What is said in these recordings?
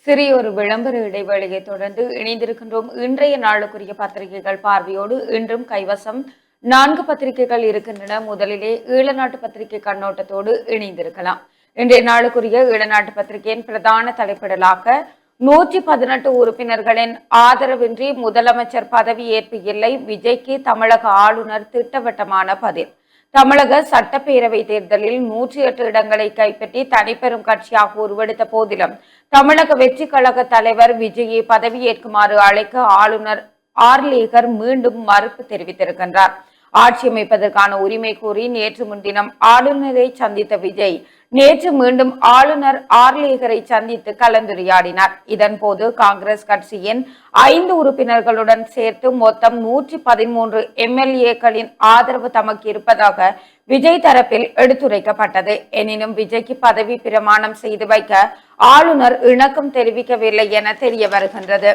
சிறிய ஒரு விளம்பர இடைவேளையை தொடர்ந்து இணைந்திருக்கின்றோம். இன்றைய நாளுக்குரிய பத்திரிகைகள் பார்வையோடு இன்றும் கைவசம் 4 பத்திரிகைகள் இருக்கின்றன. முதலிலே ஈழநாட்டு பத்திரிகை கண்ணோட்டத்தோடு இணைந்திருக்கலாம். இன்றைய நாளுக்குரிய ஈழநாட்டு பத்திரிகையின் பிரதான தலைப்பிடலாக 118 உறுப்பினர்களின் ஆதரவின்றி முதலமைச்சர் பதவியேற்பு இல்லை, விஜய்க்கு தமிழக ஆளுநர் திட்டவட்டமான பதில். தமிழக சட்டப்பேரவை தேர்தலில் 108 இடங்களை கைப்பற்றி தனிப்பெரும் கட்சியாக உருவெடுத்த போதிலும் தமிழக வெற்றி கழக தலைவர் விஜயை பதவியேற்குமாறு அழைக்க ஆளுநர் ஆர்லேகர் மீண்டும் மறுப்பு தெரிவித்திருக்கின்றார். ஆட்சி அமைப்பதற்கான உரிமை கோரி நேற்று முன்தினம் ஆளுநரை சந்தித்த விஜய் நேற்று மீண்டும் ஆளுநர் ஆர்லேகரை சந்தித்து கலந்துரையாடினார். இதன் போது காங்கிரஸ் கட்சியின் 5 உறுப்பினர்களுடன் சேர்த்து மொத்தம் 113 எம்எல்ஏக்களின் ஆதரவு தமக்கு இருப்பதாக விஜய் தரப்பில் எடுத்துரைக்கப்பட்டது. எனினும் விஜய்க்கு பதவி பிரமாணம் செய்து வைக்க ஆளுநர் இணக்கம் தெரிவிக்கவில்லை என தெரிய வருகின்றது.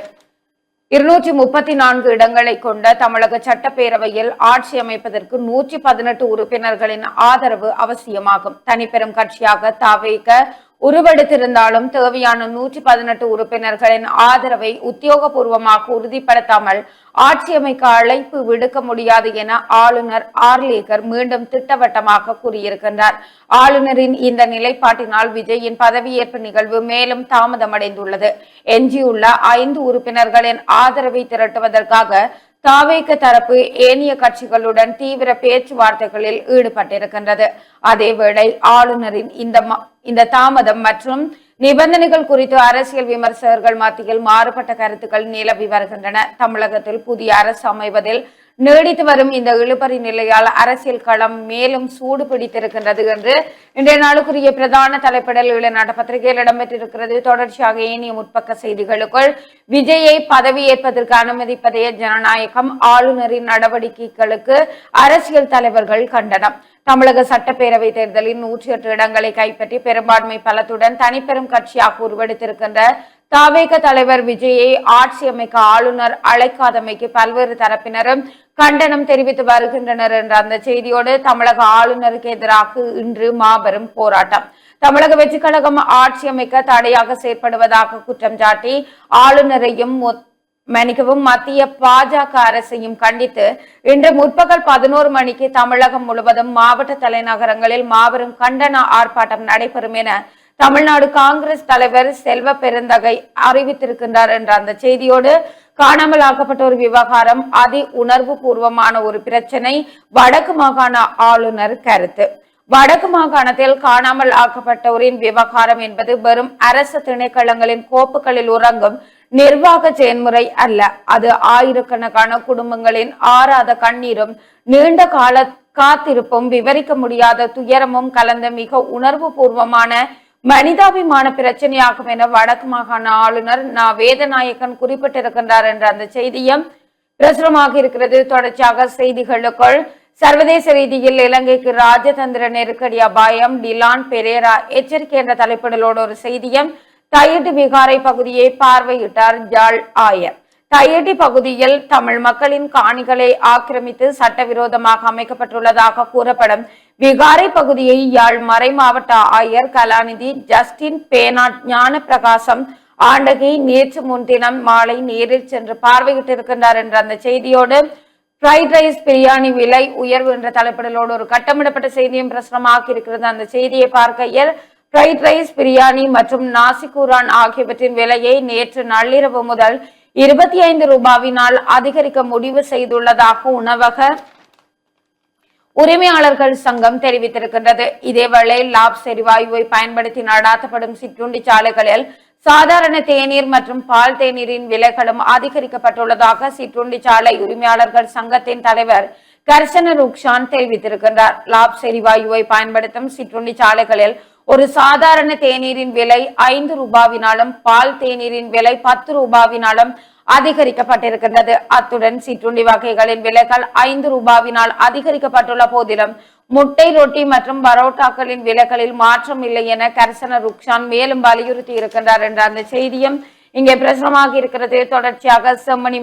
234 இடங்களை கொண்ட தமிழக சட்டப்பேரவையில் ஆட்சி அமைப்பதற்கு 118 உறுப்பினர்களின் ஆதரவு அவசியமாகும். தனிப்பெரும் கட்சியாக தவிக உருவெடுத்திருந்தாலும் தேவையான 118 உறுப்பினர்களின் ஆதரவை உத்தியோகபூர்வமாக உறுதிப்படுத்தாமல் ஆட்சி அமைக்க அழைப்பு விடுக்க முடியாது என ஆளுநர் ஆர்லேகர் மீண்டும் திட்டவட்டமாக கூறியிருக்கின்றார். ஆளுநரின் இந்த நிலைப்பாட்டினால் விஜயின் பதவியேற்பு நிகழ்வு மேலும் தாமதமடைந்துள்ளது. எஞ்சியுள்ள 5 உறுப்பினர்களின் ஆதரவை திரட்டுவதற்காக தாவேக தரப்பு ஏனைய கட்சிகளுடன் தீவிர பேச்சுவார்த்தைகளில் ஈடுபட்டிருக்கின்றது. அதேவேளை ஆளுநரின் இந்த தாமதம் மற்றும் நிபந்தனைகள் குறித்து அரசியல் விமர்சகர்கள் மத்தியில் மாறுபட்ட கருத்துக்கள் நிலவி வருகின்றன. தமிழகத்தில் புதிய அரசு அமைவதில் நீடித்து வரும் இந்த இழுபறி நிலையால் அரசியல் களம் மேலும் சூடு பிடித்திருக்கின்றது என்று இன்றைய நாளுக்குரிய பிரதான தலைப்பிடல் ஈழநாட்டு பத்திரிகையில் இடம்பெற்றிருக்கிறது. தொடர்ச்சியாக ஏனைய முற்பக்க செய்திகளுக்குள் விஜயை பதவியேற்பதற்கு அனுமதிப்பதே ஜனநாயகம், ஆளுநரின் நடவடிக்கைகளுக்கு அரசியல் தலைவர்கள் கண்டனம். தமிழக சட்டப்பேரவை தேர்தலில் 108 இடங்களை கைப்பற்றி பெரும்பான்மை பலத்துடன் தனிப்பெரும் கட்சியாக உருவெடுத்திருக்கின்ற தாவேக தலைவர் விஜயை ஆட்சி அமைக்க ஆளுநர் அழைக்காதமைக்கு பல்வேறு தரப்பினரும் கண்டனம் தெரிவித்து வருகின்றனர் என்ற அந்த செய்தியோடு தமிழக ஆளுநருக்கு எதிராக இன்று மாபெரும் போராட்டம். தமிழக வெற்றி கழகம் ஆட்சி அமைக்க தடையாக செயற்படுவதாக குற்றம் சாட்டி ஆளுநரையும் மத்திய பாஜக அரசையும் கண்டித்து இன்று முற்பகல் 11 மணிக்கு தமிழகம் முழுவதும் மாவட்ட தலைநகரங்களில் மாபெரும் கண்டன ஆர்ப்பாட்டம் நடைபெறும் என தமிழ்நாடு காங்கிரஸ் தலைவர் செல்வ பெருந்தகை அறிவித்திருக்கின்றார் என்ற அந்த செய்தியோடு காணாமல் ஆக்கப்பட்ட ஒரு விவகாரம் அதி உணர்வு பூர்வமான ஒரு பிரச்சனை. வடக்கு மாகாண ஆளுநர் கருத்து. வடக்கு மாகாணத்தில் காணாமல் ஆக்கப்பட்டோரின் விவகாரம் என்பது வெறும் அரசு திணைக்களங்களின் கோப்புகளில் உறங்கும் நிர்வாக செயல்முறை அல்ல. அது ஆயிரக்கணக்கான குடும்பங்களின் ஆறாத கண்ணீரும் நீண்ட கால காத்திருப்பும் விவரிக்க முடியாத துயரமும் கலந்த மிக உணர்வு பூர்வமான மனிதாபிமான பிரச்சனையாகும் என வடக்கு மாகாண ஆளுநர் வேதநாயகன் குறிப்பிட்டிருக்கின்றார் என்ற அந்த செய்தியும் பிரசுரமாக இருக்கிறது. தொடர்ச்சியாக செய்திகளுக்குள் சர்வதேச ரீதியில் இலங்கைக்கு ராஜதந்திர நெருக்கடி அபாயம், டிலான் பெரேரா எச்சரிக்கை என்ற தலைப்பிடலோடு ஒரு செய்தியும் தையிட்டி விகாரை பகுதியை பார்வையிட்டார் யாழ் ஆயர். தையிட்டி பகுதியில் தமிழ் மக்களின் காணிகளை ஆக்கிரமித்து சட்டவிரோதமாக அமைக்கப்பட்டுள்ளதாக கூறப்படும் விகாரை பகுதியை யாழ் மறை மாவட்ட ஆயர் கலாநிதி ஜஸ்டின் பேனாட் ஞான பிரகாசம் ஆண்டகை நேற்று முன்தினம் மாலை நேரில் சென்று பார்வையிட்டிருக்கின்றார் என்ற அந்த செய்தியோடு ஃப்ரைட் ரைஸ் பிரியாணி விலை உயர்வு என்ற தலைப்பிடலோடு ஒரு கட்டமிடப்பட்ட செய்தியும் பிரசுரமாக்கி இருக்கிறது. அந்த செய்தியை பார்க்கையில் ஃப்ரைட் ரைஸ் பிரியாணி மற்றும் நாசிகூரான் ஆகியவற்றின் விலையை நேற்று நள்ளிரவு முதல் 25 ரூபாவினால் அதிகரிக்க முடிவு செய்துள்ளதாக உணவக உரிமையாளர்கள் சங்கம் தெரிவித்திருக்கின்றது. இதேவேளை லாப்ஸ் எரிவாயுவை பயன்படுத்தி நடாத்தப்படும் சிற்றுண்டி சாலைகளில் சாதாரண தேநீர் மற்றும் பால் தேநீரின் விலைகளும் அதிகரிக்கப்பட்டுள்ளதாக சிற்றுண்டி சாலை உரிமையாளர்கள் சங்கத்தின் தலைவர் கர்சன ருக்ஷான் தெரிவித்திருக்கின்றார். லாப்ஸ் எரிவாயுவை பயன்படுத்தும் சிற்றுண்டி சாலைகளில் ஒரு சாதாரண தேநீரின் விலை 5 ரூபாவினாலும் பால் தேநீரின் விலை 10 ரூபாவினாலும் அதிகரிக்கப்பட்டிருக்கின்றது. அத்துடன் சிற்றுண்டி வகைகளின் விலைகள் 5 ரூபாவினால் அதிகரிக்கப்பட்டுள்ள போதிலும் முட்டை ரொட்டி மற்றும் பரோட்டாக்களின் விலைகளில் மாற்றம் இல்லை என கர்சன ருக்ஷான் மேலும் வலியுறுத்தி இருக்கின்றார் என்ற அந்த செய்தியும் இங்கே பிரசுரமாக இருக்கிறது. தொடர்ச்சியாக செம்மணி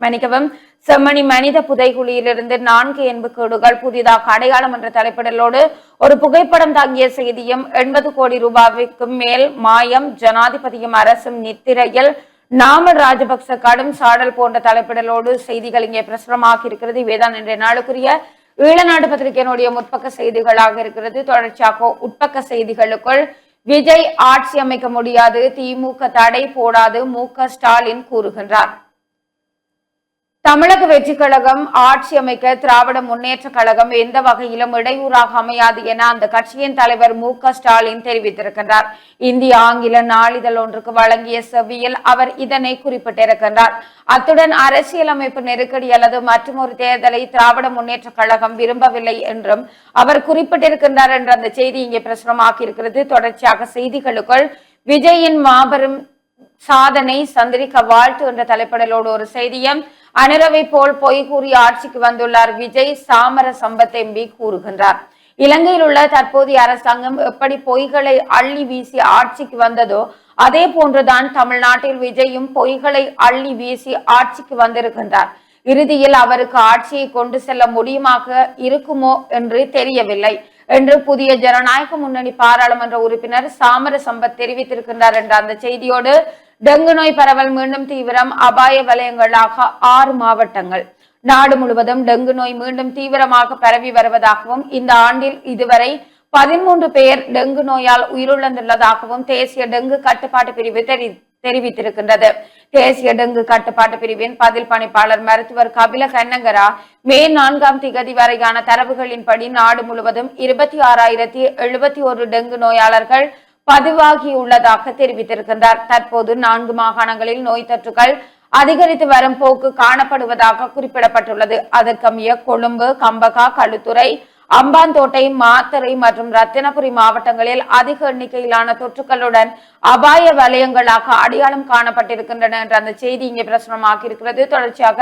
மன்னிக்கவும், செம்மணி மனித புதைகுழியிலிருந்து 4 எண்புக்கூடுகள் புதிதாக அடையாளம் என்ற தலைப்பிடலோடு ஒரு புகைப்படம் தாங்கிய செய்தியும் 80 கோடி ரூபாய்க்கும் மேல் மாயம், ஜனாதிபதியும் அரசும் நித்திரையில், நாமல் ராஜபக்ச கடும் சாடல் போன்ற தலைப்பிடலோடு செய்திகள் இங்கே பிரசுரமாக இருக்கிறது. இவைதான் இன்றைய நாளுக்குரிய ஈழநாடு பத்திரிகையினுடைய முற்பக்க செய்திகளாக இருக்கிறது. தொடர்ச்சியாக உட்பக்க செய்திகளுக்குள் விஜய் ஆட்சி அமைக்க முடியாது, திமுக தடை போடாது, மு.க. ஸ்டாலின் கூறுகின்றார். தமிழக வெற்றி கழகம் ஆட்சி அமைக்க திராவிட முன்னேற்ற கழகம் எந்த வகையிலும் இடையூறாக அமையாது என அந்த கட்சியின் தலைவர் மு.க. ஸ்டாலின் தெரிவித்திருக்கின்றார். இந்திய ஆங்கில நாளிதழ் ஒன்றுக்கு வழங்கிய செவியில் அவர் இதனை குறிப்பிட்டிருக்கின்றார். அத்துடன் அரசியலமைப்பு நெருக்கடி அல்லது மற்றொரு தேர்தலை திராவிட முன்னேற்ற கழகம் விரும்பவில்லை என்றும் அவர் குறிப்பிட்டிருக்கின்றார் என்ற அந்த செய்தி இங்கே பிரசுரமாகி இருக்கிறது. தொடர்ச்சியாக செய்திகளுக்குள் விஜயின் மாபெரும் சாதனை சந்திரிக்க வாழ்த்து என்ற தலைப்படலோடு ஒரு செய்தியும், அனிரவை போல் பொய் கூறி ஆட்சிக்கு வந்துள்ளார் விஜய், சாமர சம்பத் எம்பி கூறுகின்றார். இலங்கையில் உள்ள தற்போதைய அரசாங்கம் எப்படி பொய்களை அள்ளி வீசி ஆட்சிக்கு வந்ததோ அதே போன்றுதான் தமிழ்நாட்டில் விஜயும் பொய்களை அள்ளி வீசி ஆட்சிக்கு வந்திருக்கின்றார். இறுதியில் அவருக்கு ஆட்சியை கொண்டு செல்ல முடியுமாக இருக்குமோ என்று தெரியவில்லை என்று புதிய ஜனநாயக முன்னணி பாராளுமன்ற உறுப்பினர் சாமர சம்பத் தெரிவித்திருக்கின்றார் என்ற அந்த செய்தியோடு, டெங்கு நோய் பரவல் மீண்டும் தீவிரம், அபாய வலயங்களாக 6 மாவட்டங்கள். நாடு முழுவதும் டெங்கு நோய் மீண்டும் தீவிரமாக பரவி வருவதாகவும் இந்த ஆண்டில் இதுவரை 13 பேர் டெங்கு நோயால் உயிரிழந்துள்ளதாகவும் தேசிய டெங்கு கட்டுப்பாட்டு பிரிவு தெரிவித்திருக்கின்றது. தேசிய டெங்கு கட்டுப்பாட்டு பிரிவின் பதில் பணிப்பாளர் மருத்துவர் கபில கண்ணங்கரா மே 4ஆம் திகதி வரையான தரவுகளின்படி நாடு முழுவதும் 26,071 டெங்கு நோயாளர்கள் பதிவாகியுள்ளதாக தெரிவித்திருக்கின்றார். தற்போது 4 மாகாணங்களில் நோய் தொற்றுகள் அதிகரித்து வரும் போக்கு காணப்படுவதாக குறிப்பிடப்பட்டுள்ளது. அதற்கமைய கொழும்பு, கம்பகா, களுத்துறை, அம்பாந்தோட்டை, மாத்தறை மற்றும் ரத்தினபுரி மாவட்டங்களில் அதிக எண்ணிக்கையிலான தொற்றுகளுடன் அபாய வலயங்களாக அடையாளம் காணப்பட்டிருக்கின்றன என்ற அந்த செய்தி இங்கே பிரசுரமாக இருக்கிறது. தொடர்ச்சியாக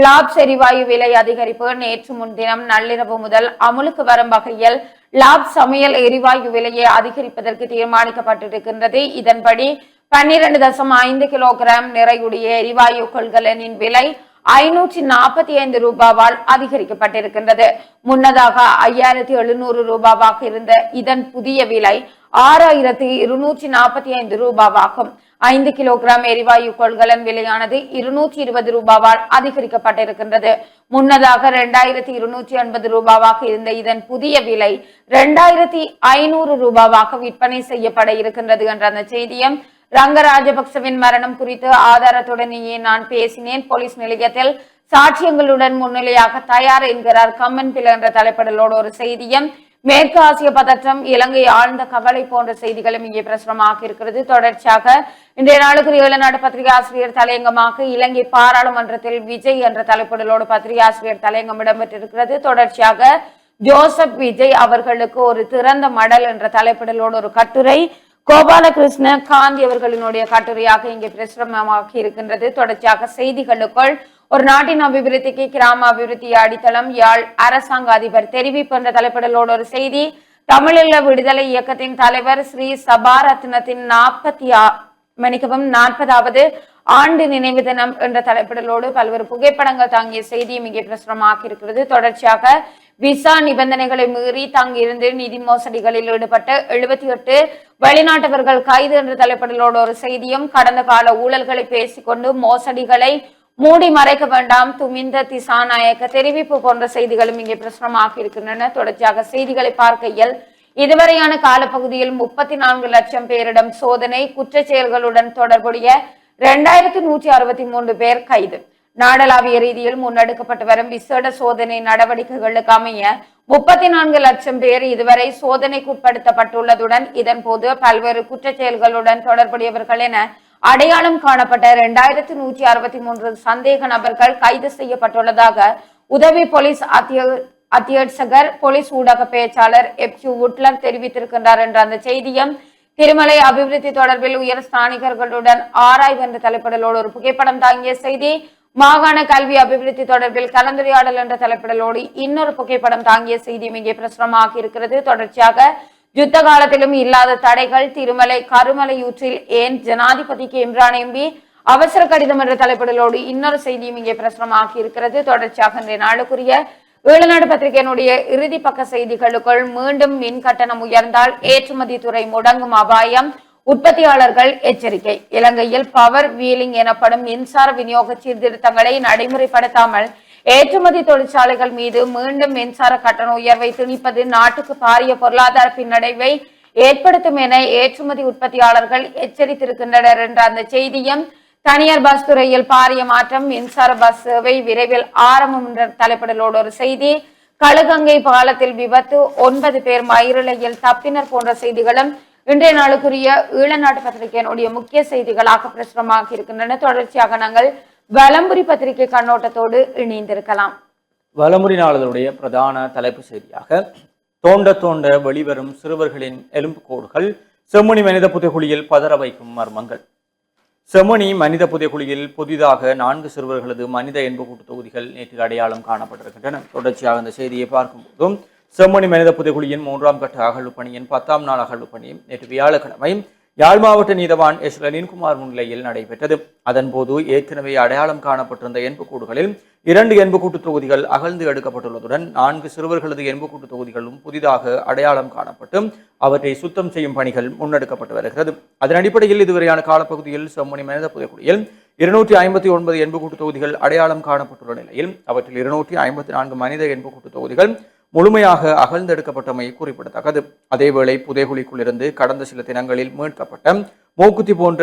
லாப்ஸ் எரிவாயு விலை அதிகரிப்பு நேற்று முன்தினம் நள்ளிரவு முதல் அமுலுக்கு வரும் வகையில் லாப் சமையல் எரிவாயு விலையை அதிகரிப்பதற்கு தீர்மானிக்கப்பட்டிருக்கின்றது. இதன்படி 12.5 கிலோகிராம் நிறையுடைய எரிவாயு கொள்கலனின் விலை 545 ரூபாவால் அதிகரிக்கப்பட்டிருக்கின்றது. முன்னதாக 5700 ரூபாவாக இருந்த இதன் புதிய விலை 6245 ரூபாவாகும். 5 கிலோகிராம் எரிவாயு கொள்கலன் விலையானது 220 ரூபாவால் அதிகரிக்கப்பட்டிருக்கின்றது. முன்னதாக 2280 ரூபாவாக இருந்த இதன் புதிய விலை 2500 ரூபாவாக விற்பனை செய்யப்பட இருக்கின்றது என்ற அந்த செய்தியும், ரங்க ராஜபக்சவின் மரணம் குறித்து ஆதாரத்துடனேயே நான் பேசினேன், போலீஸ் நிலையத்தில் சாட்சியங்களுடன் முன்னிலையாக தயார் என்கிறார் கம்மன் பிள்ளை என்ற தலைப்படலோடு ஒரு செய்தியும், மேற்கு ஆசிய பதற்றம், இலங்கை ஆழ்ந்த கவலை போன்ற செய்திகளும் இங்கே பிரசுரமாக இருக்கிறது. தொடர்ச்சியாக இன்றைய நாளுக்கு ஈழநாடு பத்திரிகை ஆசிரியர் தலையங்கமாக இலங்கை பாராளுமன்றத்தில் விஜய் என்ற தலைப்படலோடு பத்திரிகை ஆசிரியர் தலையங்கம் இடம்பெற்றிருக்கிறது. தொடர்ச்சியாக ஜோசப் விஜய் அவர்களுக்கு ஒரு திறந்த மடல் என்ற தலைப்படலோடு ஒரு கட்டுரை கோபாலகிருஷ்ண காந்தி அவர்களினுடைய கட்டுரையாக இங்கே பிரசுரமாகி இருக்கின்றது. தொடர்ச்சியாக செய்திகளுக்குள் ஒரு நாட்டின் அபிவிருத்திக்கு கிராம அபிவிருத்தி அடித்தளம், யாழ் அரசாங்க அதிபர் தெரிவிப்பு என்ற தலைப்பிடலோடு ஒரு செய்தி, தமிழீழ விடுதலை இயக்கத்தின் தலைவர் ஸ்ரீ சபாரத்னத்தின் 40வது ஆண்டு நினைவு தினம் என்ற தலைப்பிடலோடு பல்வேறு புகைப்படங்கள் தாங்கிய செய்தியும் இங்கே பிரசுரமாக இருக்கிறது. தொடர்ச்சியாக விசா நிபந்தனைகளை மீறி தங்கியிருந்து நிதி மோசடிகளில் ஈடுபட்ட 78 வெளிநாட்டவர்கள் கைது என்ற தலைப்பிடலோடு ஒரு செய்தியும், கடந்த கால ஊழல்களை பேசிக்கொண்டு மோசடிகளை மூடி மறைக்க வேண்டாம், துமிந்த திசாநாயக்க தெரிவிப்பு போன்ற செய்திகளும் இங்கே பிரசுரமாக இருக்கின்றன. தொடர்ச்சியாக செய்திகளை பார்க்கையில், இதுவரையான காலப்பகுதியில் 34 லட்சம் பேரிடம் சோதனை, குற்ற செயல்களுடன் தொடர்புடைய 2163 பேர் கைது. நாடளாவிய ரீதியில் முன்னெடுக்கப்பட்டு வரும் விசேட சோதனை நடவடிக்கைகளுக்கு அமைய 34 லட்சம் பேர் இதுவரை சோதனைக்குட்படுத்தப்பட்டுள்ளதுடன் இதன் போது பல்வேறு குற்ற செயல்களுடன் தொடர்புடையவர்கள் என அடையாளம் காணப்பட்ட 2163 சந்தேக நபர்கள் கைது செய்யப்பட்டுள்ளதாக உதவி போலீஸ் அத்தியட்சகர் போலீஸ் ஊடக பேச்சாளர் எப்யூ உட்லர் தெரிவித்திருக்கின்றார் என்ற அந்த செய்தியும், திருமலை அபிவிருத்தி தொடர்பில் உயர் ஸ்தானிகர்களுடன் ஆராய்வு என்ற தலைப்பிடலோடு ஒரு புகைப்படம் தாங்கிய செய்தி, மாகாண கல்வி அபிவிருத்தி தொடர்பில் கலந்துரையாடல் என்ற தலைப்பிடலோடு இன்னொரு புகைப்படம் தாங்கிய செய்தியும் இங்கே பிரசுரமாக இருக்கிறது. தொடர்ச்சியாக யுத்த காலத்திலும் இல்லாத தடைகள், திருமலை கருமலையூற்றில் ஏன் ஜனாதிபதிக்கு இம்ரான் எம்பி அவசர கடிதம் என்ற தலைப்பிடலோடு இன்னொரு செய்தியும் இங்கே பிரசுரமாகி இருக்கிறது. தொடர்ச்சியாக இன்றைய நாளுக்குரிய ஈழநாடு பத்திரிகையினுடைய இறுதி பக்க செய்திகளுக்குள் மீண்டும் மின் கட்டணம் உயர்ந்தால் ஏற்றுமதி துறை முடங்கும் அபாயம், உற்பத்தியாளர்கள் எச்சரிக்கை. இலங்கையில் பவர் வீலிங் எனப்படும் மின்சார விநியோக சீர்திருத்தங்களை நடைமுறைப்படுத்தாமல் ஏற்றுமதி தொழிற்சாலைகள் மீது மீண்டும் மின்சார கட்டண உயர்வை திணிப்பது நாட்டுக்கு பாரிய பொருளாதார பின்னடைவை ஏற்படுத்தும் என ஏற்றுமதி உற்பத்தியாளர்கள் எச்சரித்திருக்கின்றனர் என்ற அந்த செய்தியும், தனியார் பஸ் துறையில் பாரிய மாற்றம், மின்சார பஸ் சேவை விரைவில் ஆரம்பம் என்ற தலைப்பிடலோடு ஒரு செய்தி, களுகங்கை பாலத்தில் விபத்து, 9 பேர் மயிரிழையில் தப்பினர் போன்ற செய்திகளும் இன்றைய நாளுக்குரிய ஈழநாட்டு பத்திரிகையினுடைய முக்கிய செய்திகளாக பிரசுரமாக இருக்கின்றன. தொடர்ச்சியாக நாங்கள் வலம்புரி பத்திரிகை கண்ணோட்டத்தோடு இணைந்திருக்கலாம். வலம்புரி நாளிதழுடைய பிரதான தலைப்பு செய்தியாக தோண்ட தோண்ட வெளிவரும் சிறுவர்களின் எலும்புக்கூடுகள், செம்மணி மனித புதைகுழியில் பதற வைக்கும் மர்மங்கள். செம்மணி மனித புதைகுழியில் புதிதாக 4 சிறுவர்களது மனித எலும்புக்கூட்டு தொகுதிகள் நேற்று அடையாளம் காணப்பட்டிருக்கின்றன. தொடர்ச்சியாக இந்த செய்தியை பார்க்கும்போதும் செம்மணி மனித புதைகுழியின் 3ஆம் கட்ட அகழ்வு பணியின் 10ஆம் நாள் அகழ்வு பணி நேற்று வியாழக்கிழமை யாழ் மாவட்ட நீதவான் எஸ் லலின்குமார் முன்னிலையில் நடைபெற்றது. அதன்போது ஏற்கனவே அடையாளம் காணப்பட்டிருந்த எலும்புக்கூடுகளில் 2 எலும்புக்கூட்டு தொகுதிகள் அகழ்ந்து எடுக்கப்பட்டுள்ளதுடன் 4 சிறுவர்களது எலும்புக்கூட்டு தொகுதிகளும் புதிதாக அடையாளம் காணப்பட்டு அவற்றை சுத்தம் செய்யும் பணிகள் முன்னெடுக்கப்பட்டு வருகிறது. அதன் அடிப்படையில் இதுவரையான காலப்பகுதியில் செம்மணி மனித புதைகுழியில் 259 எலும்புக்கூட்டு தொகுதிகள் அடையாளம் காணப்பட்டுள்ள நிலையில் அவற்றில் 254 மனித எலும்புக்கூட்டு தொகுதிகள் முழுமையாக அகழ்ந்தெடுக்கப்பட்டமை குறிப்பிடத்தக்கது. அதேவேளை புதைகுழிக்குள்ளிருந்து கடந்த சில தினங்களில் மீட்கப்பட்ட மூக்குத்தி போன்ற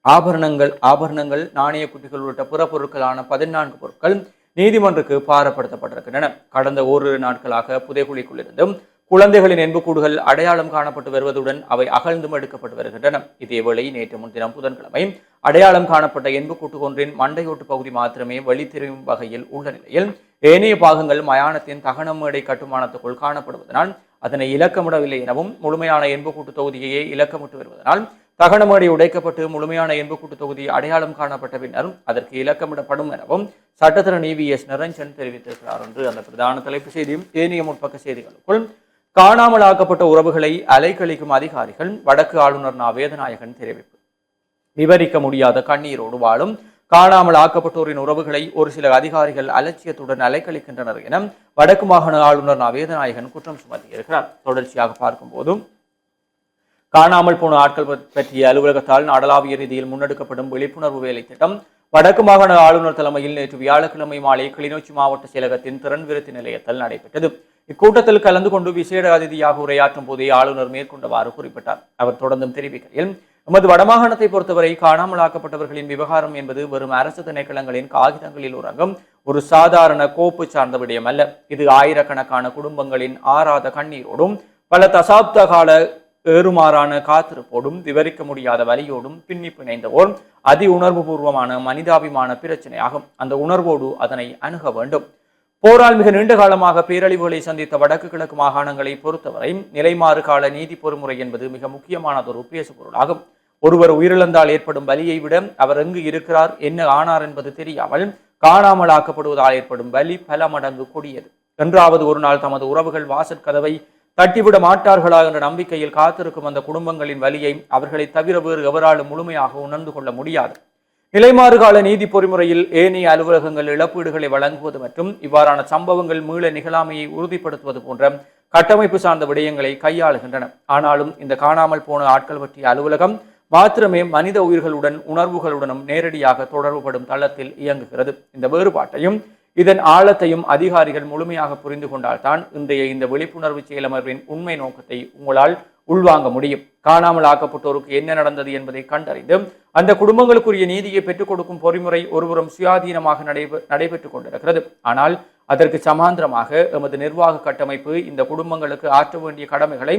ஆபரணங்கள் நாணய குட்டிகள் உள்ளிட்ட பிற பொருட்களான 14 பொருட்கள் நீதிமன்றக்கு பாரப்படுத்தப்பட்டிருக்கின்றன. கடந்த ஓரிரு நாட்களாக புதைகுழிக்குள்ளிருந்து குழந்தைகளின் எலும்புக்கூடுகள் அடையாளம் காணப்பட்டு வருவதுடன் அவை அகழ்ந்தும் எடுக்கப்பட்டு வருகின்றன. இதேவேளை நேற்று முன்தினம் புதன்கிழமை அடையாளம் காணப்பட்ட எலும்புக்கூட்டு ஒன்றின் மண்டையோட்டு பகுதி மாத்திரமே வழித்தெரியும் வகையில் உள்ள நிலையில் ஏனைய பாகங்கள் மயானத்தின் தகன மேடை கட்டுமானத்துக்குள் காணப்படுவதனால் அதனை இலக்கமிடவில்லை எனவும், முழுமையான எலும்புக்கூட்டு தொகுதியையே இலக்கமிட்டு வருவதனால் தகன மேடை உடைக்கப்பட்டு முழுமையான எலும்புக்கூட்டு தொகுதி அடையாளம் காணப்பட்ட பின்னர் அதற்கு இலக்கமிடப்படும் எனவும் சட்டத்தரணி VS நிரஞ்சன் தெரிவித்திருக்கிறார் என்று அந்த பிரதான தலைப்பு செய்தியும் ஏனைய முற்பக்க செய்திகளுக்குள் காணாமல் ஆக்கப்பட்ட உறவுகளை அலைக்கழிக்கும் அதிகாரிகள், வடக்கு ஆளுநர் நா. வேதநாயகன் தெரிவிப்பு. விவரிக்க முடியாத கண்ணீரோடு வாழும் காணாமல் ஆக்கப்பட்டோரின் உறவுகளை ஒரு சில அதிகாரிகள் அலட்சியத்துடன் அலைக்கழிக்கின்றனர் என வடக்கு மாகாண ஆளுநர் நா. வேதநாயகன் குற்றம் சுமத்தியிருக்கிறார். தொடர்ச்சியாக பார்க்கும்போதும் காணாமல் போன ஆட்கள் பற்றிய அலுவலகத்தால் நாடளாவிய ரீதியில் முன்னெடுக்கப்படும் விழிப்புணர்வு வேலை திட்டம் வடக்கு மாகாண ஆளுநர் தலைமையில் நேற்று வியாழக்கிழமை மாலை கிளிநொச்சி மாவட்ட செயலகத்தின் திறன் விருத்தி நிலையத்தில் நடைபெற்றது. இக்கூட்டத்தில் கலந்து கொண்டு விசேட அதிதியாக உரையாற்றும் போதே ஆளுநர் மேற்கொண்டவாறு குறிப்பிட்டார். அவர் தொடர்ந்தும் தெரிவிக்கையில், எமது வடமாகாணத்தை பொறுத்தவரை காணாமல் ஆக்கப்பட்டவர்களின் விவகாரம் என்பது வெறும் அரசு திணைக்களங்களின் காகிதங்களில் உறங்கும் ஒரு சாதாரண கோப்பு சார்ந்த விடயம் அல்ல. இது ஆயிரக்கணக்கான குடும்பங்களின் ஆறாத கண்ணீரோடும் பல தசாப்த கால ஏறுமாறான காத்திருப்போடும் விவரிக்க முடியாத வலியோடும் பின்னி பிணைந்தவோர் அதி உணர்வு பூர்வமான மனிதாபிமான பிரச்சனையாகும். அந்த உணர்வோடு அதனை அணுக வேண்டும். போரால் மிக நீண்ட காலமாக பேரழிவுகளை சந்தித்த வடக்கு கிழக்கு மாகாணங்களை பொறுத்தவரை நிலைமாறு கால நீதி பொறுமுறை என்பது மிக முக்கியமானதொரு பேசுபொருளாகும். ஒருவர் உயிரிழந்தால் ஏற்படும் வலியை விட அவர் எங்கு இருக்கிறார், என்ன ஆனார் என்பது தெரியாமல் காணாமல் ஆக்கப்படுவதால் ஏற்படும் வலி பல மடங்கு கொடியது. என்றாவது ஒரு நாள் தமது உறவுகள் வாசற்கதவை தட்டிவிட மாட்டார்களா என்ற நம்பிக்கையில் காத்திருக்கும் அந்த குடும்பங்களின் வலியை அவர்களை தவிர வேறு எவராலும் முழுமையாக உணர்ந்து கொள்ள முடியாது. நிலைமாறு கால நீதி பொறிமுறையில் ஏனைய அலுவலகங்கள் இழப்பீடுகளை வழங்குவது மற்றும் இவ்வாறான சம்பவங்கள் மீள நிகழாமையை உறுதிப்படுத்துவது போன்ற கட்டமைப்பு சார்ந்த விடயங்களை கையாளுகின்றன. ஆனாலும் இந்த காணாமல் போன ஆட்கள் பற்றிய அலுவலகம் மாத்திரமே மனித உயிர்களுடன் உணர்வுகளுடனும் நேரடியாக தொடர்புபடும் தளத்தில் இயங்குகிறது. இந்த வேறுபாட்டையும் இதன் ஆழத்தையும் அதிகாரிகள் முழுமையாக புரிந்து கொண்டால்தான் இன்றைய இந்த விழிப்புணர்வு செயலமர்வின் உண்மை நோக்கத்தை உங்களால் உள்வாங்க முடியும். காணாமல் ஆக்கப்பட்டோருக்கு என்ன நடந்தது என்பதை கண்டறிந்து அந்த குடும்பங்களுக்குரிய நீதியை பெற்றுக் கொடுக்கும் பொறிமுறை ஒருபுறம் சுயாதீனமாக நடைபெற்றுக் கொண்டிருக்கிறது. ஆனால் அதற்கு சமாந்திரமாக எமது நிர்வாக கட்டமைப்பு இந்த குடும்பங்களுக்கு ஆற்ற வேண்டிய கடமைகளை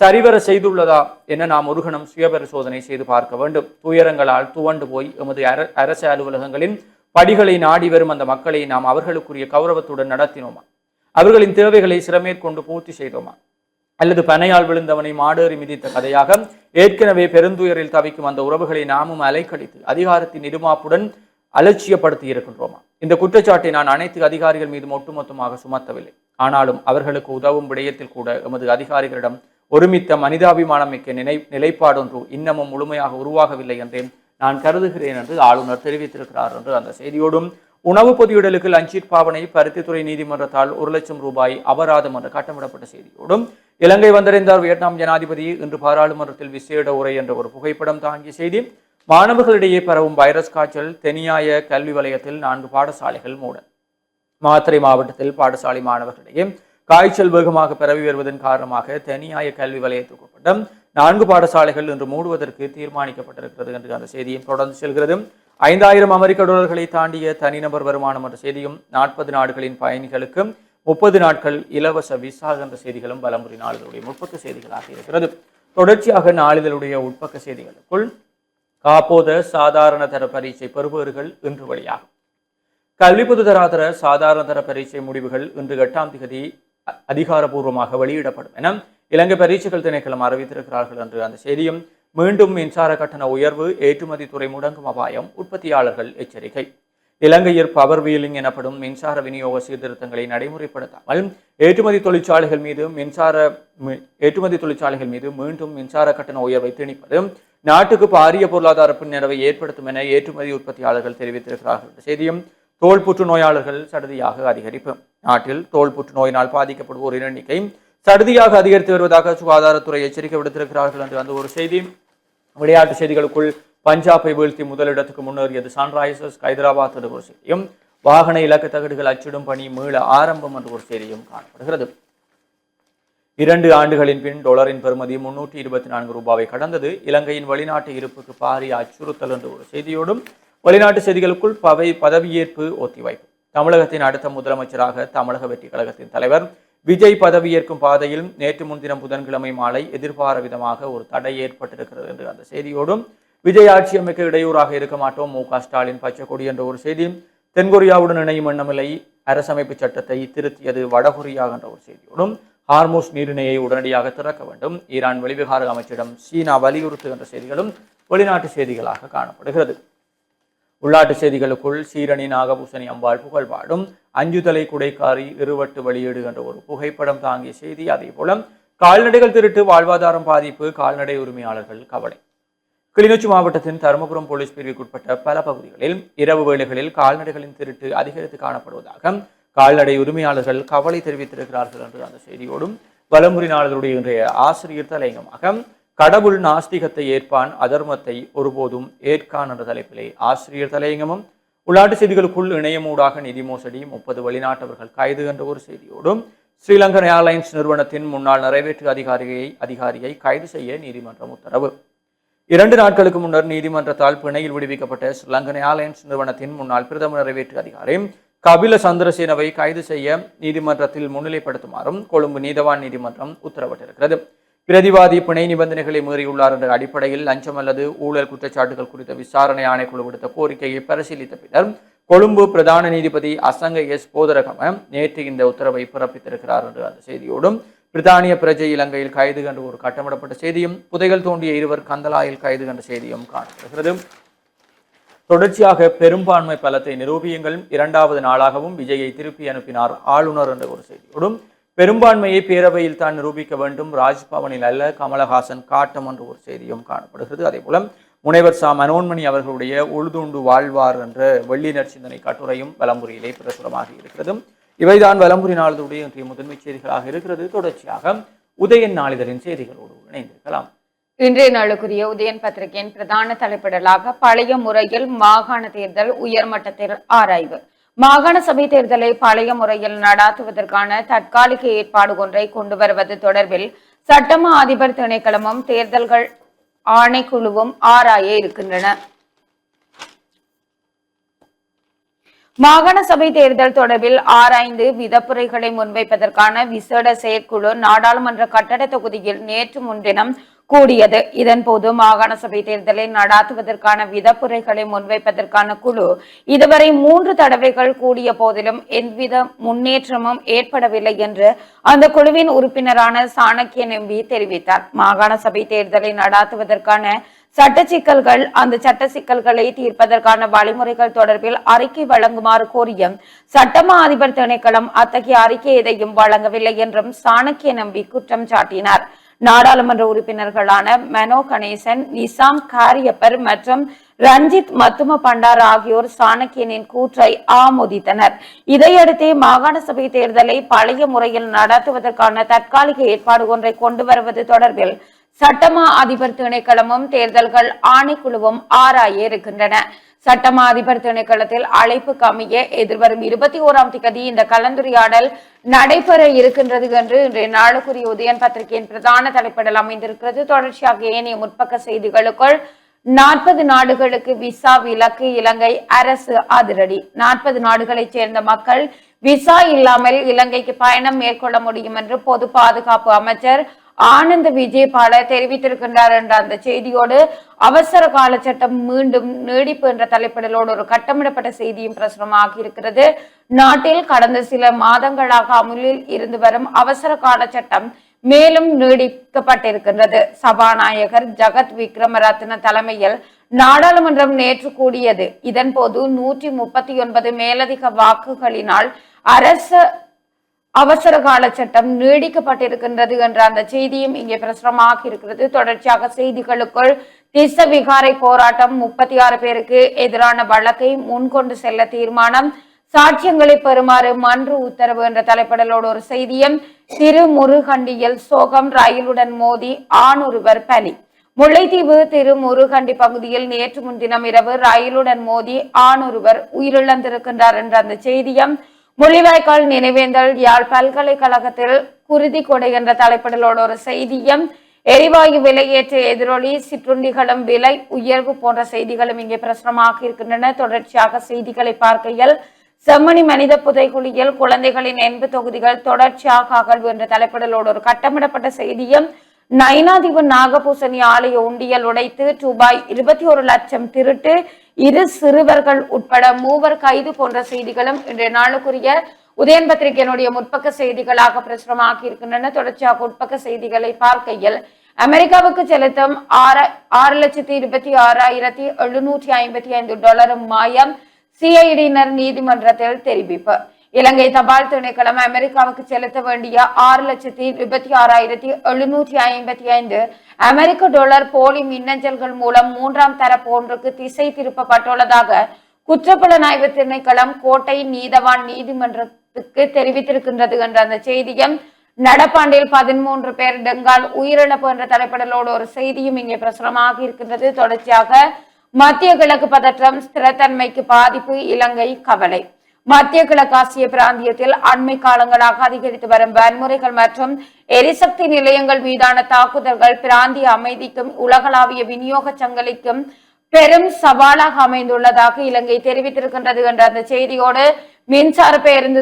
சரிவர செய்துள்ளதா என நாம் ஒரு கணம் சுயபரிசோதனை செய்து பார்க்க வேண்டும். துயரங்களால் துவண்டு போய் எமது அரசு அலுவலகங்களின் படிகளை நாடி வரும் அந்த மக்களை நாம் அவர்களுக்குரிய கௌரவத்துடன் நடத்தினோமா? அவர்களின் தேவைகளை சிறமேற்கொண்டு பூர்த்தி செய்தோமா? அல்லது பனையால் விழுந்தவனை மாடேறி மிதித்த கதையாக ஏற்கனவே பெருந்துயரில் தவிக்கும் அந்த உறவுகளை நாமும் அலைக்கழித்து அதிகாரத்தின் இருமாப்புடன் அலட்சியப்படுத்தி இருக்கின்றோமா? இந்த குற்றச்சாட்டை நான் அனைத்து அதிகாரிகள் மீதும் ஒட்டுமொத்தமாக சுமத்தவில்லை. ஆனாலும் அவர்களுக்கு உதவும் விடயத்தில் கூட எமது அதிகாரிகளிடம் ஒருமித்த மனிதாபிமானம் மிக்க நிலைப்பாடொன்று இன்னமும் முழுமையாக உருவாகவில்லை என்றே நான் கருதுகிறேன் என்று ஆளுநர் தெரிவித்திருக்கிறார் என்று அந்த செய்தியோடும் உணவு பொதியிடலுக்கு லஞ்சீர் பாவனை பருத்தித்துறை நீதிமன்றத்தால் 1 லட்சம் ரூபாய் அபராதம் என்று கட்டமிடப்பட்ட செய்தியோடும் இலங்கை வந்தடைந்தார் வியட்நாம் ஜனாதிபதி இன்று பாராளுமன்றத்தில் விசேட உரை என்ற ஒரு புகைப்படம் தாங்கிய செய்தி. மாணவர்களிடையே பரவும் வைரஸ் காய்ச்சல். தெனியாய கல்வி வலயத்தில் 4 பாடசாலைகள் மூடல். மாத்தறை மாவட்டத்தில் பாடசாலை மாணவர்களிடையே காய்ச்சல் வேகமாக பரவி வருவதன் காரணமாக தெனியாய கல்வி வலயத்திற்குட்பட்ட 4 பாடசாலைகள் இன்று மூடுவதற்கு தீர்மானிக்கப்பட்டிருக்கிறது என்று அந்த செய்தியும் தொடர்ந்து செல்கிறது. 5000 அமெரிக்க டாலர்களை தாண்டிய தனிநபர் வருமானம் என்ற செய்தியும் 40 நாடுகளின் பயணிகளுக்கு 30 நாட்கள் இலவச விசா என்ற செய்திகளும் வலம்புரி நாளிதழுடைய முற்பக்க செய்திகளாக இருக்கிறது. தொடர்ச்சியாக நாளிதழுடைய உட்பக்க செய்திகளுக்குள் காப்போத சாதாரண தர பரீட்சை பெறுபவர்கள் இன்று வெளியாகும். கல்வி பொதுதராதர சாதாரண தர பரீட்சை முடிவுகள் இன்று 8ஆம் தேதி அதிகாரப்பூர்வமாக வெளியிடப்படும் என இலங்கை பரீட்சைகள் திணைக்களம் அறிவித்திருக்கிறார்கள் என்று அந்த செய்தியும் மீண்டும் மின்சார கட்டண உயர்வு, ஏற்றுமதி துறை முடங்கும் அபாயம், உற்பத்தியாளர்கள் எச்சரிக்கை. இலங்கையில் பவர் வீலிங் எனப்படும் மின்சார விநியோக சீர்திருத்தங்களை நடைமுறைப்படுத்தாமல் ஏற்றுமதி தொழிற்சாலைகள் மீது மீண்டும் மின்சார கட்டண உயர்வை திணிப்பது நாட்டுக்கு பாரிய பொருளாதார பின்னடைவை ஏற்படுத்தும் என ஏற்றுமதி உற்பத்தியாளர்கள் தெரிவித்திருக்கிறார்கள். செய்தியும் தோல் புற்றுநோயாளர்கள் சடுதியாக அதிகரிப்பு. நாட்டில் தோல் புற்றுநோயினால் பாதிக்கப்படுவோரின் எண்ணிக்கை சடுதியாக அதிகரித்து வருவதாக சுகாதாரத்துறை எச்சரிக்கை விடுத்திருக்கிறார்கள் என்று அந்த ஒரு செய்தி. விளையாட்டு செய்திகளுக்குள் பஞ்சாபை வீழ்த்தி முதலிடத்துக்கு முன்னேறியது சன்ரைசர்ஸ் ஹைதராபாத் என்ற ஒரு செய்தியும், வாகன இலக்க தகடுகள் அச்சிடும் பணி மீள ஆரம்பம் என்ற ஒரு செய்தியும் காணப்படுகிறது. 2 ஆண்டுகளின் பின் டாலரின் பெறுமதி 324 ரூபாவை கடந்தது. இலங்கையின் வெளிநாட்டு இருப்புக்கு பாரிய அச்சுறுத்தல் என்ற ஒரு செய்தியோடும் வெளிநாட்டு செய்திகளுக்குள் பதவியேற்பு ஒத்திவைப்பு. தமிழகத்தின் அடுத்த முதலமைச்சராக தமிழக வெற்றி கழகத்தின் தலைவர் விஜய் பதவியேற்கும் பாதையில் நேற்று முன்தினம் புதன்கிழமை மாலை எதிர்பாராத விதமாக ஒரு தடை ஏற்பட்டிருக்கிறது என்று அந்த செய்தியோடும் விஜய் ஆட்சி அமைக்க இடையூறாக இருக்க மாட்டோம் மு க ஸ்டாலின் பச்சை கொடி என்ற ஒரு செய்தி. தென்கொரியாவுடன் இணையும் எண்ணமில்லை, அரசமைப்பு சட்டத்தை திருத்தியது வடகொரியா என்ற ஒரு செய்தியோடும் ஹார்மோஸ் நீரிணையை உடனடியாக திறக்க வேண்டும், ஈரான் வெளிவிவகார அமைச்சிடம் சீனா வலியுறுத்து என்ற செய்திகளும் வெளிநாட்டு செய்திகளாக காணப்படுகிறது. உள்நாட்டு செய்திகளுக்குள் சீரணி நாகபூசணி அம்பாள் புகழ்பாடும், அஞ்சுதலை குடைக்காரி இருவட்டு வெளியீடு என்ற ஒரு புகைப்படம் தாங்கிய செய்தி. அதே போல கால்நடைகள் திருட்டு வாழ்வாதாரம் பாதிப்பு, கால்நடை உரிமையாளர்கள் கவலை. கிளிநொச்சி மாவட்டத்தின் தருமபுரம் போலீஸ் பிரிவுக்குட்பட்ட பல பகுதிகளில் இரவு வேளைகளில் கால்நடைகளின் திருட்டு அதிகரித்து காணப்படுவதாக கால்நடை உரிமையாளர்கள் கவலை தெரிவித்திருக்கிறார்கள் என்று அந்த செய்தியோடும் வலம்புரி நாளிதழுடைய இன்றைய ஆசிரியர் தலையங்கமாக கடவுள் நாஸ்திகத்தை ஏற்பான், அதர்மத்தை ஒருபோதும் ஏற்கான் என்ற தலைப்பிலே ஆசிரியர் தலையங்கமும், உள்நாட்டு செய்திகளுக்குள் இணையமூடாக நிதி மோசடி 30 வெளிநாட்டவர்கள் கைது என்ற ஒரு செய்தியோடும் ஸ்ரீலங்கன் ஏர்லைன்ஸ் நிறுவனத்தின் முன்னாள் நிறைவேற்று அதிகாரியை கைது செய்ய நீதிமன்றம் உத்தரவு. 2 நாட்களுக்கு முன்னர் நீதிமன்றத்தால் பிணையில் விடுவிக்கப்பட்ட ஸ்ரீலங்கன் ஏர்லைன்ஸ் நிறுவனத்தின் முன்னாள் பிரதம நிறைவேற்று அதிகாரி கபில சந்திரசேனவை கைது செய்ய நீதிமன்றத்தில் முன்னிலைப்படுத்துமாறும் கொழும்பு நீதவான் நீதிமன்றம் உத்தரவிட்டிருக்கிறது. பிரதிவாதி பிணை நிபந்தனைகளை மீறியுள்ளார் என்ற அடிப்படையில் லஞ்சம் அல்லது ஊழல் குற்றச்சாட்டுகள் குறித்த விசாரணை ஆணைக்குழு விடுத்த கோரிக்கையை பரிசீலித்த பின்னர் கொழும்பு பிரதான நீதிபதி அசங்க எஸ் போதரகம நேற்று இந்த உத்தரவை பிறப்பித்திருக்கிறார் என்று அந்த செய்தியோடும் பிரித்தானிய பிரஜை இலங்கையில் கைது என்ற ஒரு கட்டமிடப்பட்ட செய்தியும், புதைகள் தோண்டிய 2 கந்தலாயில் கைது என்ற செய்தியும் காணப்படுகிறது. தொடர்ச்சியாக பெரும்பான்மை பலத்தை நிரூபியுங்கள், 2வது நாளாகவும் விஜயை திருப்பி அனுப்பினார் ஆளுநர் என்ற ஒரு செய்தியோடும் பெரும்பான்மையை பேரவையில் தான் நிரூபிக்க வேண்டும், ராஜ்பவனில் அல்ல, கமலஹாசன் காட்டம் என்ற ஒரு செய்தியும் காணப்படுகிறது. அதே போல முனைவர் சா மனோன்மணி அவர்களுடைய உழுதுண்டு வாழ்வார் என்ற வெள்ளி நற்சிந்தனை கட்டுரையும் வலம்புரியிலே பிரசுரமாக இருக்கிறது. இவைதான் வலம்புரி நாளிதழுடைய இன்றைய முதன்மை செய்திகளாக இருக்கிறது. தொடர்ச்சியாக உதயன் நாளிதழின் செய்திகளோடு இணைந்திருக்கலாம். இன்றைய நாளுக்குரிய உதயன் பத்திரிகையின் பிரதான தலைப்பிடலாக பழைய முறையில் மாகாண தேர்தல் உயர்மட்டத்தில் ஆராய்வு. மாகாண சபை தேர்தலை பழைய முறையில் நடாத்துவதற்கான தற்காலிக ஏற்பாடு ஒன்றை கொண்டு வருவது தொடர்பில் சட்டமா அதிபர் திணைக்களமும் தேர்தல்கள் ஆணைக்குழுவும் ஆராய இருக்கின்றன. மாகாண சபை தேர்தல் தொடர்பில் ஆராய்ந்து விதப்புரைகளை முன்வைப்பதற்கான விசேட செயற்குழு நாடாளுமன்ற கட்டட தொகுதியில் நேற்று முன்தினம் கூடியது. இதன்போது மாகாண சபை தேர்தலை நடாத்துவதற்கான விதப்புரைகளை முன்வைப்பதற்கான குழு இதுவரை 3 தடவைகள் கூடிய போதிலும் எவ்வித முன்னேற்றமும் ஏற்படவில்லை என்று அந்த குழுவின் உறுப்பினரான சாணக்கியன் எம்பி தெரிவித்தார். மாகாண சபை தேர்தலை நடாத்துவதற்கான சட்ட சிக்கல்கள், அந்த சட்ட சிக்கல்களை தீர்ப்பதற்கான வழிமுறைகள் தொடர்பில் அறிக்கை வழங்குமாறு கோரிய சட்டமா அதிபர் திணைக்களம் அத்தகைய அறிக்கை எதையும் வழங்கவில்லை என்றும் சாணக்கியன் எம்பி குற்றம் சாட்டினார். நாடாளுமன்ற உறுப்பினர்களான மனோ கணேசன், நிசாம் காரியப்பர் மற்றும் ரஞ்சித் மத்தும பண்டார் ஆகியோர் சாணக்கியனின் கூற்றை ஆமோதித்தனர். இதையடுத்தே மாகாண சபை தேர்தலை பழைய முறையில் நடத்துவதற்கான தற்காலிக ஏற்பாடு ஒன்றை கொண்டு வருவது தொடர்பில் சட்டமா அதிபர் திணைக்களமும் தேர்தல்கள் ஆணைக்குழுவும் ஆராய இருக்கின்றன. சட்டமா அதிபர் திணைக்களத்தில் அழைப்புக்கு அமைய எதிர்வரும் 21ஆம் தேதி இந்த கலந்துரையாடல் நடைபெற இருக்கின்றது என்று இன்றைய நாளுக்குரிய உதயன் பத்திரிகையின் பிரதான தலைப்பிடல் அமைந்திருக்கிறது. தொடர்ச்சியாக ஏனைய முற்பக்க செய்திகளுக்குள் 40 நாடுகளுக்கு விசா விலக்கு இலங்கை அரசு அதிரடி. 40 நாடுகளைச் சேர்ந்த மக்கள் விசா இல்லாமல் இலங்கைக்கு பயணம் மேற்கொள்ள முடியும் என்று பொது பாதுகாப்பு அமைச்சர் ஆனந்த் விஜயபால தெரிவித்திருக்கின்றார் என்ற அந்த செய்தியோடு அவசர கால சட்டம் மீண்டும் நீடிப்பு என்ற தலைப்பிடலோடு ஒரு கட்டமிடப்பட்ட செய்தியும் பிரசுரமாகி இருக்கிறது. நாட்டில் கடந்த சில மாதங்களாக அமுலில் இருந்து வரும் அவசர கால சட்டம் மேலும் நீடிக்கப்பட்டிருக்கின்றது. சபாநாயகர் ஜகத் விக்ரமரத்ன தலைமையில் நாடாளுமன்றம் நேற்று கூடியது. இதன் போது 139 மேலதிக வாக்குகளினால் அரசு அவசர கால சட்டம் நீடிக்கப்பட்டிருக்கின்றது என்ற அந்த செய்தியும் இங்கே பிரசுரமாக இருக்கிறது. தொடர்ச்சியாக செய்திகளுக்குள் திஸ்ஸ விகாரை போராட்டம் 36 பேருக்கு எதிரான வழக்கை முன்கொண்டு செல்ல தீர்மானம், சாட்சியங்களை பெறுமாறு மன்று உத்தரவு என்ற தலைப்படலோடு ஒரு செய்தியும், திருமுருகண்டியில் சோகம், ரயிலுடன் மோதி ஆணொருவர் பலி. முல்லைத்தீவு திருமுருகண்டி பகுதியில் நேற்று முன்தினம் இரவு ரயிலுடன் மோதி ஆணொருவர் உயிரிழந்திருக்கின்றார் என்ற அந்த செய்தியும், முள்ளிவாய்க்கால் நினைவேந்தல் யாழ் பல்கலைக்கழகத்தில் குருதி கொடை என்ற தலைப்பிடலோடு ஒரு செய்தியும், எரிவாயு விலையேற்ற எதிரொலி, சிற்றுண்டிகளும் விலை உயர்வு போன்ற செய்திகளும் இங்கே பிரசுரமாக இருக்கின்றன. தொடர்ச்சியாக செய்திகளை பார்க்கையில் செம்மணி மனித புதைகுழியில் குழந்தைகளின் 80 தொகுதிகள் தொடர்ச்சியாக அகழ்வு என்ற தலைப்பிடலோடு ஒரு கட்டமிடப்பட்ட செய்தியும், நயினாதீவு நாகபூசணி ஆலய உண்டியல் உடைத்து ரூபாய் 21 லட்சம் திருட்டு, 2 சிறுவர்கள் உட்பட 3 கைது போன்ற செய்திகளும் இன்றைய நாளுக்குரிய உதயன் பத்திரிகையினுடைய முற்பக்க செய்திகளாக பிரசுரமாகி இருக்கின்றன. தொடர்ச்சியாக உட்பக்க செய்திகளை பார்க்கையில் அமெரிக்காவுக்கு செலுத்தும் $6,26,755 மாயம், சிஐடியினர் நீதிமன்றத்தில் தெரிவிப்பு. இலங்கை தபால் திணைக்களம் அமெரிக்காவுக்கு செலுத்த வேண்டிய $6,26,755 அமெரிக்க டாலர் போலி மின்னஞ்சல்கள் மூலம் 3ஆம் தரப்பு ஒன்றுக்கு திசை திருப்பப்பட்டுள்ளதாக குற்றப்புலனாய்வு திணைக்களம் கோட்டை நீதவான் நீதிமன்றத்துக்கு தெரிவித்திருக்கின்றது என்ற அந்த செய்தியும், நடப்பாண்டில் 13 பேர் டெங்கால் உயிரிழப்பு என்ற தலைப்பிடலோடு ஒரு செய்தியும் இங்கே பிரசுரமாக இருக்கின்றது. தொடர்ச்சியாக மத்திய கிழக்கு பதற்றம், ஸ்திரத்தன்மைக்கு பாதிப்பு, இலங்கை கவலை. மத்திய கிழக்காசிய பிராந்தியத்தில் அண்மை காலங்களாக அதிகரித்து வரும் வன்முறைகள் மற்றும் எரிசக்தி நிலையங்கள் மீதான தாக்குதல்கள் பிராந்திய அமைதிக்கும் உலகளாவிய விநியோக சங்கிலிக்கும் பெரும் சவாலாக அமைந்துள்ளதாக இலங்கை தெரிவித்திருக்கின்றது என்ற அந்த செய்தியோடு, மின்சார பேருந்து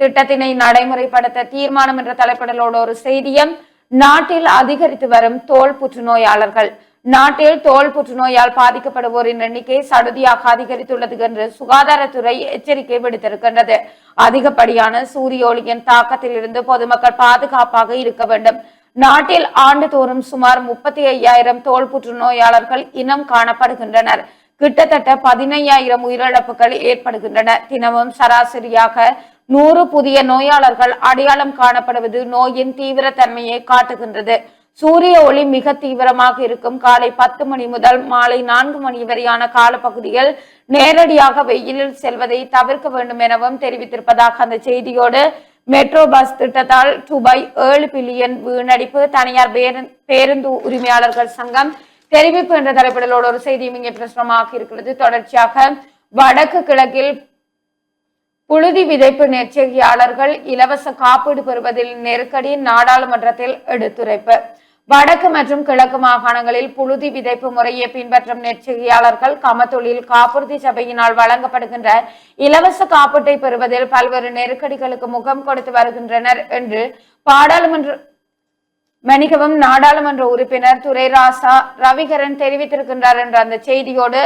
திட்டத்தினை நடைமுறைப்படுத்த தீர்மானம் என்ற தலைப்பிடலோடு ஒரு செய்தியும், நாட்டில் அதிகரித்து வரும் தோல் புற்றுநோயாளர்கள். நாட்டில் தோல் புற்றுநோயால் பாதிக்கப்படுவோரின் எண்ணிக்கை சடுதியாக அதிகரித்துள்ளது என்று சுகாதாரத்துறை எச்சரிக்கை விடுத்திருக்கின்றது. அதிகப்படியான சூரிய ஒளியின் தாக்கத்தில் இருந்து பொதுமக்கள் பாதுகாப்பாக இருக்க வேண்டும். நாட்டில் ஆண்டுதோறும் சுமார் 35,000 தோல் புற்றுநோயாளர்கள் இனம் காணப்படுகின்றனர். கிட்டத்தட்ட 15,000 உயிரிழப்புகள் ஏற்படுகின்றன. தினமும் சராசரியாக 100 புதிய நோயாளர்கள் அடையாளம் காணப்படுவது நோயின் தீவிரத்தன்மையை காட்டுகின்றது. சூரிய ஒளி மிக தீவிரமாக இருக்கும் காலை 10 மணி முதல் மாலை 4 மணி வரையான காலப்பகுதியில் நேரடியாக வெயிலில் செல்வதை தவிர்க்க வேண்டும் எனவும் தெரிவித்திருப்பதாக அந்த செய்தியோடு, மெட்ரோ பஸ் திட்டத்தால் ரூபாய் 7 பில்லியன் வீணடிப்பு, தனியார் பேருந்து உரிமையாளர்கள் சங்கம் தெரிவிப்பு என்ற தலைப்பிடலோடு ஒரு செய்தியும் இங்கே பிரசுரமாக இருக்கிறது. தொடர்ச்சியாக வடக்கு கிழக்கில் புழுதி விதைப்பு நெற்செய்தியாளர்கள் இலவச காப்பீடு பெறுவதில் நெருக்கடி, நாடாளுமன்றத்தில் எடுத்துரைப்பு. வடக்கு மற்றும் கிழக்கு மாகாணங்களில் புழுதி விதைப்பு முறையை பின்பற்றும் நெற்செய்தியாளர்கள் கமத்தொழில் காப்புறுதி சபையினால் வழங்கப்படுகின்ற இலவச காப்பீட்டை பெறுவதில் பல்வேறு நெருக்கடிகளுக்கு முகம் கொடுத்து வருகின்றனர் என்று நாடாளுமன்ற உறுப்பினர் துரைராசா ரவிகரன் தெரிவித்திருக்கின்றார் என்ற அந்த செய்தியோடு,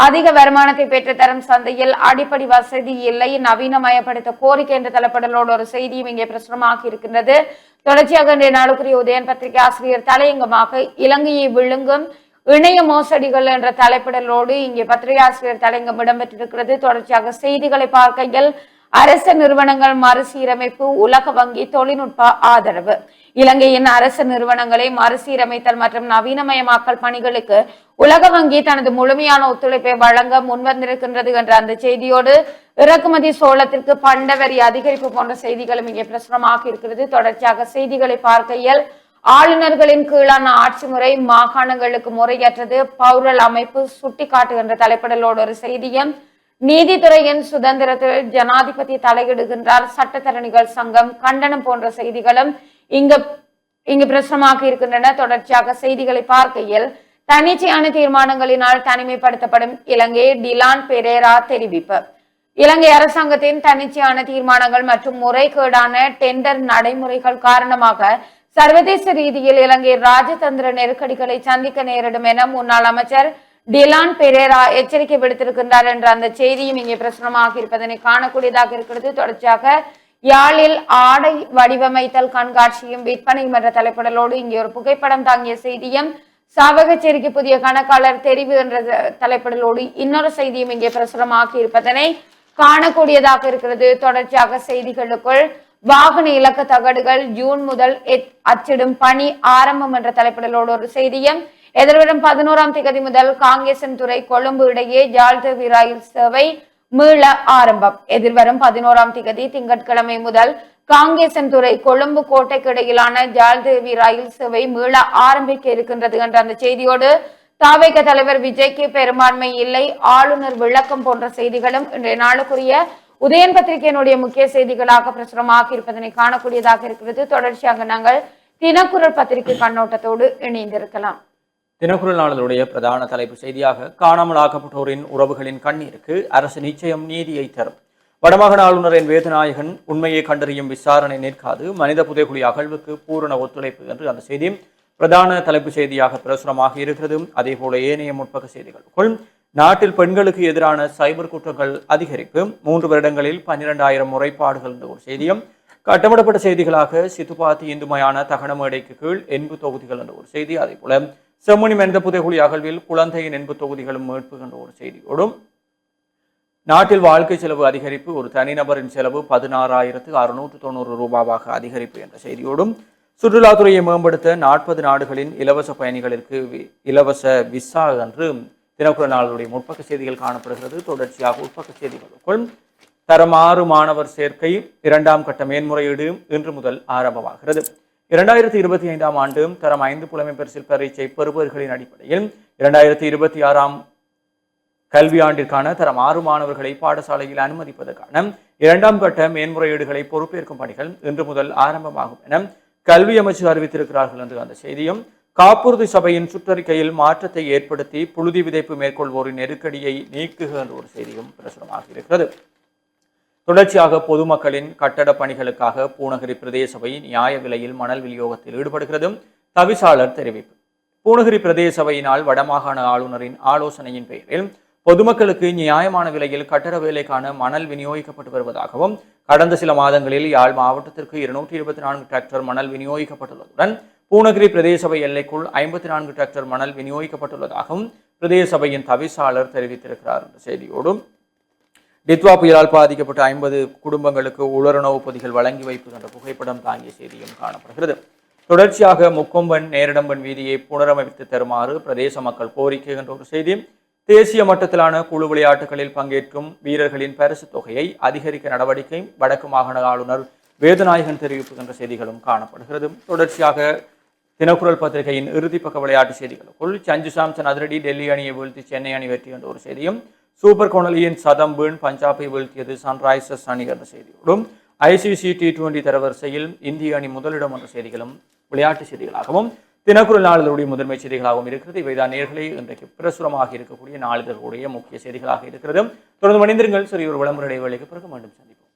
அதிக வருமானத்தை பெற்றுத்தரும் சந்தையில் அடிப்படை வசதி இல்லை, நவீனமயப்படுத்த கோரிக்கை என்ற தலைப்படலோடு ஒரு செய்தியும் இங்கே பிரசுரமாகி இருக்கின்றது. தொடர்ச்சியாக இன்றைய நாளுக்குரிய உதயன் பத்திரிகை ஆசிரியர் தலையங்கமாக இலங்கையை விழுங்கும் இணைய மோசடிகள் என்ற தலைப்பிடலோடு இங்கே பத்திரிகை ஆசிரியர் தலையங்கம் இடம்பெற்றிருக்கிறது. தொடர்ச்சியாக செய்திகளை பார்க்கையில் அரச நிறுவனங்கள் மறுசீரமைப்பு உலக வங்கி தொழில்நுட்ப ஆதரவு. இலங்கையின் அரசு நிறுவனங்களை மறுசீரமைத்தல் மற்றும் நவீனமயமாக்கல் பணிகளுக்கு உலக வங்கி தனது முழுமையான ஒத்துழைப்பை வழங்க முன்வந்திருக்கின்றது என்ற அந்த செய்தியோடு இறக்குமதி சோளத்திற்கு பண்ட வரி அதிகரிப்பு போன்ற செய்திகளும் இங்கே பிரசுரமாக இருக்கிறது. தொடர்ச்சியாக செய்திகளை பார்க்கையில் ஆளுநர்களின் கீழான ஆட்சி முறை மாகாணங்களுக்கு முறையற்றது, பௌரல் அமைப்பு சுட்டிக்காட்டுகின்ற தலைப்பிடலோடு ஒரு செய்தியும், நீதித்துறையின் சுதந்திரத்தில் ஜனாதிபதி தலையிடுகின்றார், சட்டத்தரணிகள் சங்கம் கண்டனம் போன்ற செய்திகளும் இங்கு பிரசுரமாக இருக்கின்றன. தொடர்ச்சியாக செய்திகளை பார்க்கையில் தன்னிச்சையான தீர்மானங்களினால் தனிமைப்படுத்தப்படும் இலங்கை, டிலான் பெரேரா தெரிவிப்பு. இலங்கை அரசாங்கத்தின் தன்னிச்சையான தீர்மானங்கள் மற்றும் முறைகேடான டெண்டர் நடைமுறைகள் காரணமாக சர்வதேச ரீதியில் இலங்கை ராஜதந்திர நெருக்கடிகளை சந்திக்க நேரிடும் என முன்னாள் அமைச்சர் டிலான் பெரேரா எச்சரிக்கை விடுத்திருக்கின்றார் என்ற அந்த செய்தியும் இங்கே பிரசுரமாக இருப்பதனை காணக்கூடியதாக இருக்கிறது. தொடர்ச்சியாக யாழில் ஆடை வடிவமைத்தல் கண்காட்சியும் விற்பனையும் என்ற தலைப்பிடலோடு இங்கே ஒரு புகைப்படம் தாங்கிய செய்தியும், சாவகச்சேரிக்கு புதிய கணக்காளர் தெரிவு என்ற தலைப்பிடலோடு இன்னொரு செய்தியும் இங்கே பிரசுரமாக இருப்பதனை காணக்கூடியதாக இருக்கிறது. தொடர்ச்சியாக செய்திகளுக்குள் வாகன இலக்க தகடுகள் ஜூன் முதல் அச்சிடும் பணி ஆரம்பம் என்ற தலைப்பிடலோடு ஒரு செய்தியும், எதிர்வரும் 11ஆம் தேதி முதல் காங்கேசன் துறை கொழும்பு இடையே ஜாழ்தேவி ரயில் சேவை மீள ஆரம்பம். எதிர்வரும் 11ஆம் தேதி திங்கட்கிழமை முதல் காங்கேசன் துறை கொழும்பு கோட்டைக்கு இடையிலான ஜாழ்தேவி ரயில் சேவை மீள ஆரம்பிக்க இருக்கின்றது என்ற அந்த செய்தியோடு தாவேக தலைவர் விஜய்க்கு பெரும்பான்மை இல்லை, ஆளுநர் விளக்கம் போன்ற செய்திகளும் இன்றைய நாளுக்குரிய உதயன் பத்திரிகையினுடைய முக்கிய செய்திகளாக பிரசுரமாக இருப்பதனை காணக்கூடியதாக இருக்கிறது. தொடர்ச்சியாக நாங்கள் தினக்குரல் பத்திரிகை கண்ணோட்டத்தோடு இணைந்திருக்கலாம். தினக்குரல் நாளினுடைய பிரதான தலைப்பு செய்தியாக காணாமல் ஆக்கப்பட்டோரின் உறவுகளின் கண்ணீருக்கு அரசு நிச்சயம் நீதியை தரும். வடமாகாண ஆளுநரின் வேதநாயகன் உண்மையை கண்டறியும் விசாரணை நிற்காது, மனித புதைகுழி அகழ்வுக்கு பூரண ஒத்துழைப்பு என்று அந்த செய்தி பிரதான தலைப்பு செய்தியாக பிரசுரமாக இருக்கிறது. அதே போல ஏனைய முற்பக்க செய்திகளுக்குள் நாட்டில் பெண்களுக்கு எதிரான சைபர் குற்றங்கள் அதிகரிப்பு, 3 வருடங்களில் 12,000 முறைப்பாடுகள் என்ற ஒரு செய்தியும், கட்டமிடப்பட்ட செய்திகளாக சித்துப்பாத்தி இந்துமயான தகனமேடைக்கு கீழ் 80 தொகுதிகள் என்ற ஒரு செய்தி, அதே போல செம்மணி மனித புதைகுழி அகழ்வில் குழந்தையின் 80 தொகுதிகளும் மீட்பு என்ற ஒரு செய்தியோடும், நாட்டில் வாழ்க்கை செலவு அதிகரிப்பு, ஒரு தனிநபரின் செலவு 16,690 ரூபாவாக அதிகரிப்பு என்ற செய்தியோடும், சுற்றுலாத்துறையை மேம்படுத்த 40 நாடுகளின் இலவச பயணிகளுக்கு இலவச விசா என்று தினக்குரல் நாளுடைய முற்பக்க செய்திகள் காணப்படுகிறது. தொடர்ச்சியாக உட்பக்க செய்திகளுக்குள் தரம் 6 மாணவர் சேர்க்கை 2ஆம் கட்ட மேன்முறையீடு இன்று முதல் ஆரம்பமாகிறது. 2025ஆம் ஆண்டு தரம் 5 புலமை பரிசில் பரீட்சை பெறுபவர்களின் அடிப்படையில் 2026ஆம் கல்வியாண்டிற்கான தரம் 6 மாணவர்களை பாடசாலையில் அனுமதிப்பதற்கான 2ஆம் கட்ட மேன்முறையீடுகளை பொறுப்பேற்கும் பணிகள் இன்று முதல் ஆரம்பமாகும் என கல்வி அமைச்சர் அறிவித்திருக்கிறார்கள் என்று அந்த செய்தியும், காப்புறுதி சபையின் சுற்றறிக்கையில் மாற்றத்தை ஏற்படுத்தி புழுதி விதைப்பு மேற்கொள்வோரின் நெருக்கடியை நீக்குக என்ற ஒரு செய்தியும் பிரசுரமாக இருக்கிறது. தொடர்ச்சியாக பொதுமக்களின் கட்டட பணிகளுக்காக பூநகரி பிரதேச சபை நியாய விலையில் மணல் விநியோகத்தில் ஈடுபடுகிறது. தவிசாளர் தெரிவிப்பு. பூநகரி பிரதேச சபையினால் வடமாகாண ஆளுநரின் ஆலோசனையின் பெயரில் பொதுமக்களுக்கு நியாயமான விலையில் கட்டட வேலைக்கான மணல் விநியோகிக்கப்பட்டு வருவதாகவும், கடந்த சில மாதங்களில் யாழ் மாவட்டத்திற்கு 224 டிராக்டர் மணல் விநியோகிக்கப்பட்டுள்ளதுடன் பூநகரி பிரதேச சபை எல்லைக்குள் 54 டிராக்டர் மணல் விநியோகிக்கப்பட்டுள்ளதாகவும் பிரதேச சபையின் தவிசாளர் தெரிவித்திருக்கிறார் என்ற செய்தியோடும், டித்வா புயலால் பாதிக்கப்பட்ட 50 குடும்பங்களுக்கு உலருணவு பொதிகள் வழங்கி வைப்பு என்ற புகைப்படம் தாங்கிய செய்தியும் காணப்படுகிறது. தொடர்ச்சியாக முக்கொம்பன் நேரடம்பன் வீதியை புனரமைத்து தருமாறு பிரதேச மக்கள் கோரிக்கை என்ற ஒரு செய்தி, தேசிய மட்டத்திலான குழு விளையாட்டுகளில் பங்கேற்கும் வீரர்களின் பரிசு தொகையை அதிகரிக்க நடவடிக்கை, வடக்கு மாகாண ஆளுநர் வேதநாயகன் தெரிவிப்பு என்ற செய்திகளும் காணப்படுகிறது. தொடர்ச்சியாக தினக்குரல் பத்திரிகையின் இறுதிப்பக்க விளையாட்டு செய்திகளுக்குள் சஞ்சு சாம்சன் அதிரடி, டெல்லி அணியை வீழ்த்தி சென்னை அணி வெற்றி என்ற ஒரு செய்தியும், சூப்பர் கோனலியின் சதம் வீண் பஞ்சாபை வீழ்த்தியது சன்ரைசர்ஸ் அணி என்ற செய்தியோடும், ICC T20 தரவரிசையில் இந்திய அணி முதலிடம் என்ற செய்திகளும் விளையாட்டு செய்திகளாகவும் தினக்குரல் நாளிதழுடைய முதன்மை செய்திகளாகவும் இருக்கிறது. இவைதான் நேயர்களே இன்றைக்கு பிரசுரமாக இருக்கக்கூடிய நாளிதழுடைய முக்கிய செய்திகளாக இருக்கிறது. தொடர்ந்து மணிந்திருங்கள். சரி, ஒரு விளம்பர இடைவேளைக்கு பிறகு மீண்டும் சந்திப்போம்.